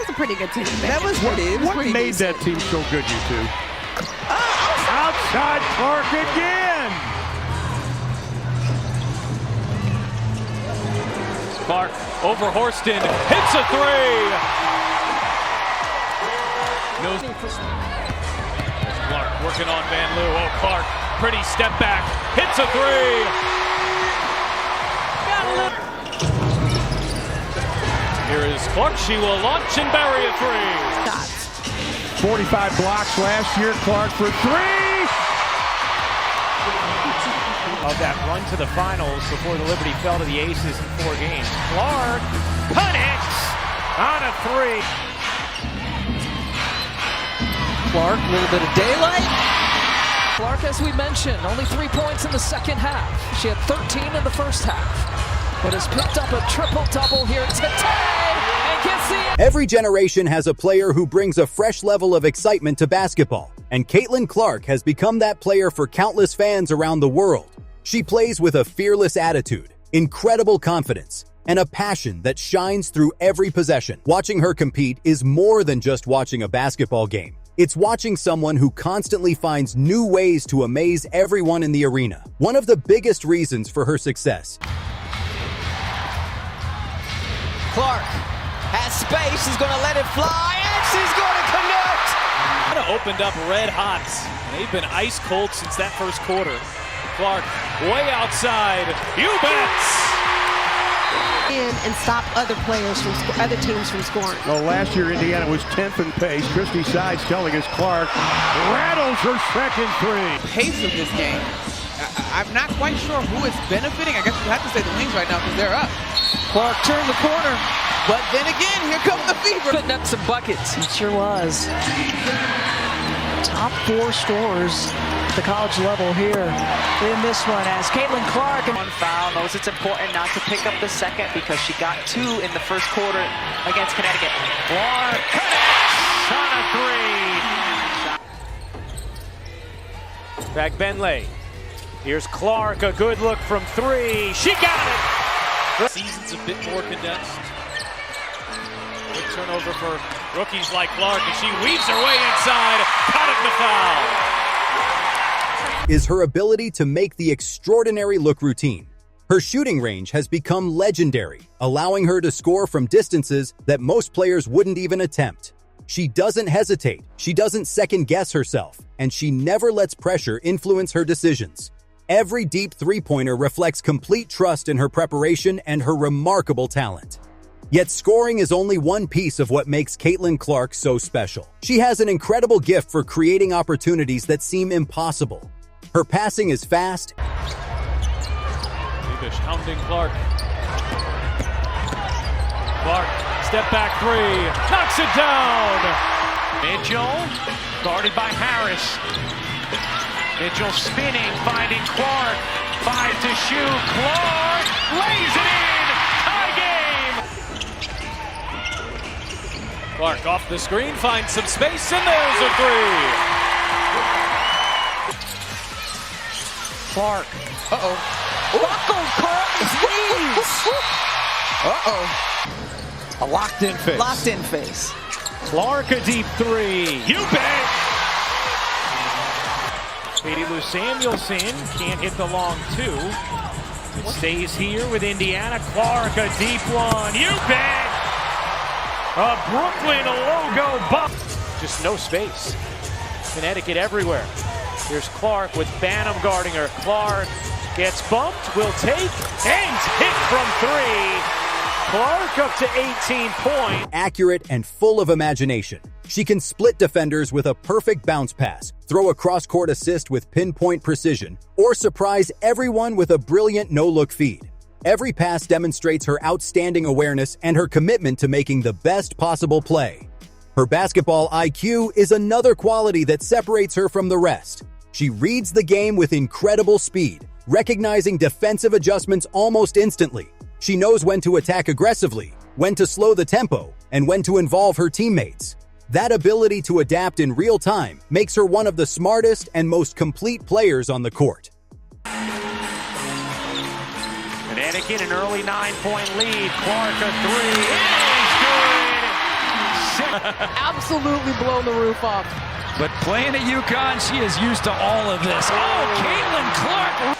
was a pretty good team. That was pretty. What made that team so good, you two? Outside Clark again. Clark over Horston, hits a three. Clark working on Van Loo. Oh, Clark, pretty step back, hits a three. Here is Clark. She will launch and bury a three. 45 blocks last year. Clark for three. Of that run to the finals before the Liberty fell to the Aces in 4 games. Clark connects on a three. Clark, a little bit of daylight. Clark, as we mentioned, only 3 points in the second half. She had 13 in the first half, but has picked up a triple-double here today and gets the... Every generation has a player who brings a fresh level of excitement to basketball, and Caitlin Clark has become that player for countless fans around the world. She plays with a fearless attitude, incredible confidence, and a passion that shines through every possession. Watching her compete is more than just watching a basketball game. It's watching someone who constantly finds new ways to amaze everyone in the arena. One of the biggest reasons for her success. Clark has space. She's going to let it fly, and she's going to connect. Kind of opened up red hot. They've been ice cold since that first quarter. Clark way outside. You bet. And stop other players from other teams from scoring. Well, last year Indiana was 10th in pace. Christy Sides telling us Clark rattles her second three. Pace of this game, I'm not quite sure who is benefiting. I guess you have to say the Wings right now because they're up. Clark turned the corner, but then again, here comes the fever. Putting up some buckets. It sure was. Top 4 scorers at the college level here in this one as Caitlin Clark. One foul, knows it's important not to pick up the second because she got 2 in the first quarter against Connecticut. Clark connects on a three. Back Benley. Here's Clark, a good look from 3. She got it. Season's a bit more condensed. Good turnover for rookies like Clark, and she weaves her way inside, caught the foul. Is her ability to make the extraordinary look routine. Her shooting range has become legendary, allowing her to score from distances that most players wouldn't even attempt. She doesn't hesitate, she doesn't second-guess herself, and she never lets pressure influence her decisions. Every deep three-pointer reflects complete trust in her preparation and her remarkable talent. Yet scoring is only one piece of what makes Caitlin Clark so special. She has an incredible gift for creating opportunities that seem impossible. Her passing is fast. Leavish hounding Clark. Clark, step back 3, knocks it down. Mitchell, guarded by Harris. Mitchell spinning, finding Clark. 5 to shoot. Clark lays it in. Tie game. Clark off the screen, finds some space, and there's a 3. Clark. Uh-oh. Uh-oh. A locked-in face. Locked-in face. Clark, a deep 3. You bet. Katie Lou Samuelson can't hit the long 2. It stays here with Indiana. Clark, a deep 1. You bet. A Brooklyn logo bump. Just no space. Connecticut everywhere. Here's Clark with Banham guarding her. Clark gets bumped, will take, and hit from 3. Clark up to 18 points. Accurate and full of imagination. She can split defenders with a perfect bounce pass, throw a cross-court assist with pinpoint precision, or surprise everyone with a brilliant no-look feed. Every pass demonstrates her outstanding awareness and her commitment to making the best possible play. Her basketball IQ is another quality that separates her from the rest. She reads the game with incredible speed, recognizing defensive adjustments almost instantly. She knows when to attack aggressively, when to slow the tempo, and when to involve her teammates. That ability to adapt in real time makes her one of the smartest and most complete players on the court. Connecticut an early 9-point lead. Clark a 3. It is good. Absolutely blown the roof off. But playing at UConn, she is used to all of this. Oh, Caitlin Clark.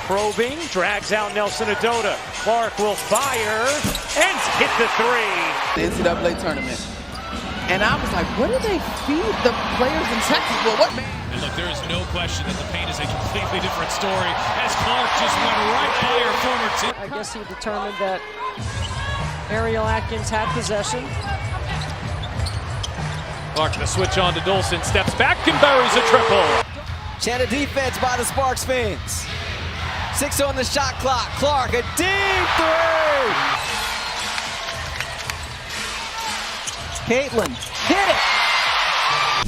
Probing, drags out Nelson Adota. Clark will fire and hit the three. The NCAA tournament. And I was like, what do they feed the players in Texas? Well, what man? And look, there is no question that the paint is a completely different story as Clark just went right by her former team. I guess he determined that Ariel Atkins had possession. Clark to switch on to Dolson, steps back and buries a triple. Chant of defense by the Sparks fans. 6 on the shot clock. Clark, a deep three. Caitlin hit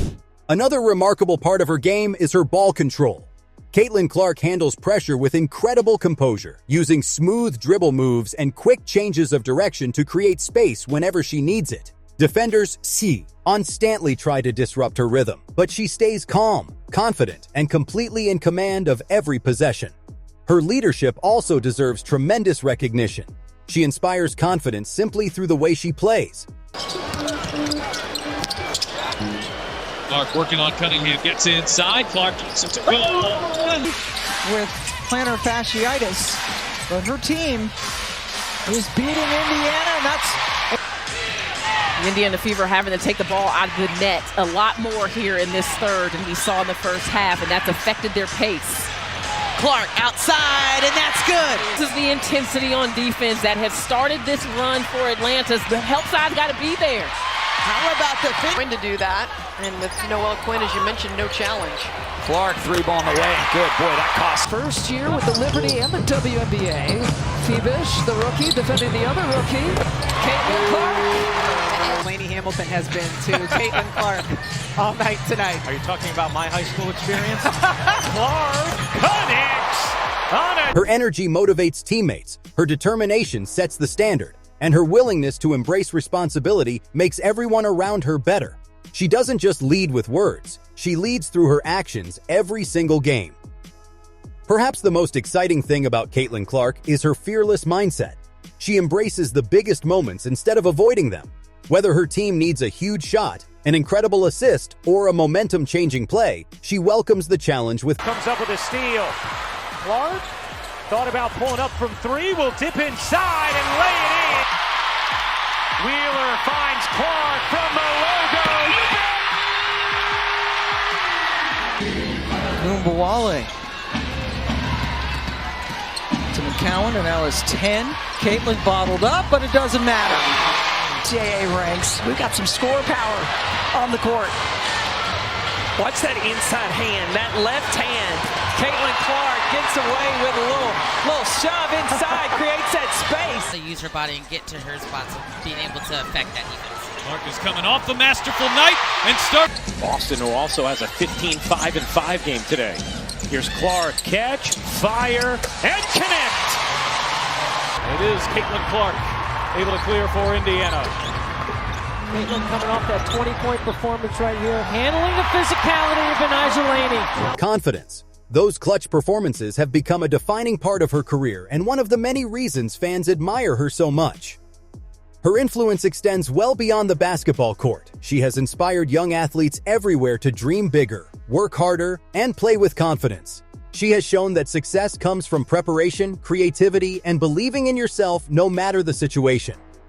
it. Another remarkable part of her game is her ball control. Caitlin Clark handles pressure with incredible composure, using smooth dribble moves and quick changes of direction to create space whenever she needs it. Defenders constantly try to disrupt her rhythm, but she stays calm, confident, and completely in command of every possession. Her leadership also deserves tremendous recognition. She inspires confidence simply through the way she plays. Clark working on Cunningham, gets inside. Clark gets it to With plantar fasciitis, but her team is beating Indiana, and that's Indiana Fever having to take the ball out of the net a lot more here in this third than we saw in the first half, and that's affected their pace. Clark outside, and that's good. This is the intensity on defense that has started this run for Atlanta. The help side's got to be there. How about the win to do that? And with Noelle Quinn, as you mentioned, no challenge. Clark, 3 ball in the way. Good, boy, that cost. First year with the Liberty and the WNBA. Phoebish, the rookie, defending the other rookie. Caitlin Clark. Laney Hamilton has been to Caitlin Clark all night tonight. Are you talking about my high school experience? Clark connects on it. Her energy motivates teammates, her determination sets the standard, and her willingness to embrace responsibility makes everyone around her better. She doesn't just lead with words, she leads through her actions every single game. Perhaps the most exciting thing about Caitlin Clark is her fearless mindset. She embraces the biggest moments instead of avoiding them. Whether her team needs a huge shot, an incredible assist, or a momentum-changing play, she welcomes the challenge with Comes up with a steal. Clark thought about pulling up from 3, will dip inside and lay it in. Wheeler finds Clark from the logo. Mumbawale. To McCowan, and now it's 10. Caitlin bottled up, but it doesn't matter. CAA ranks. We've got some score power on the court. Watch that inside hand, that left hand. Caitlin Clark gets away with a little shove inside, creates that space. To use her body and get to her spots, being able to affect that defense. Clark is coming off the masterful night and start. Boston, who also has a 15-5-5 game today. Here's Clark, catch, fire, and connect. It is Caitlin Clark able to clear for Indiana. Caitlin coming off that 20-point performance right here, handling the physicality of Benijah Laney. confidence. Those clutch performances have become a defining part of her career and one of the many reasons fans admire her so much. Her influence extends well beyond the basketball court. She has inspired young athletes everywhere to dream bigger, work harder, and play with confidence. She has shown that success comes from preparation, creativity, and believing in yourself no matter the situation.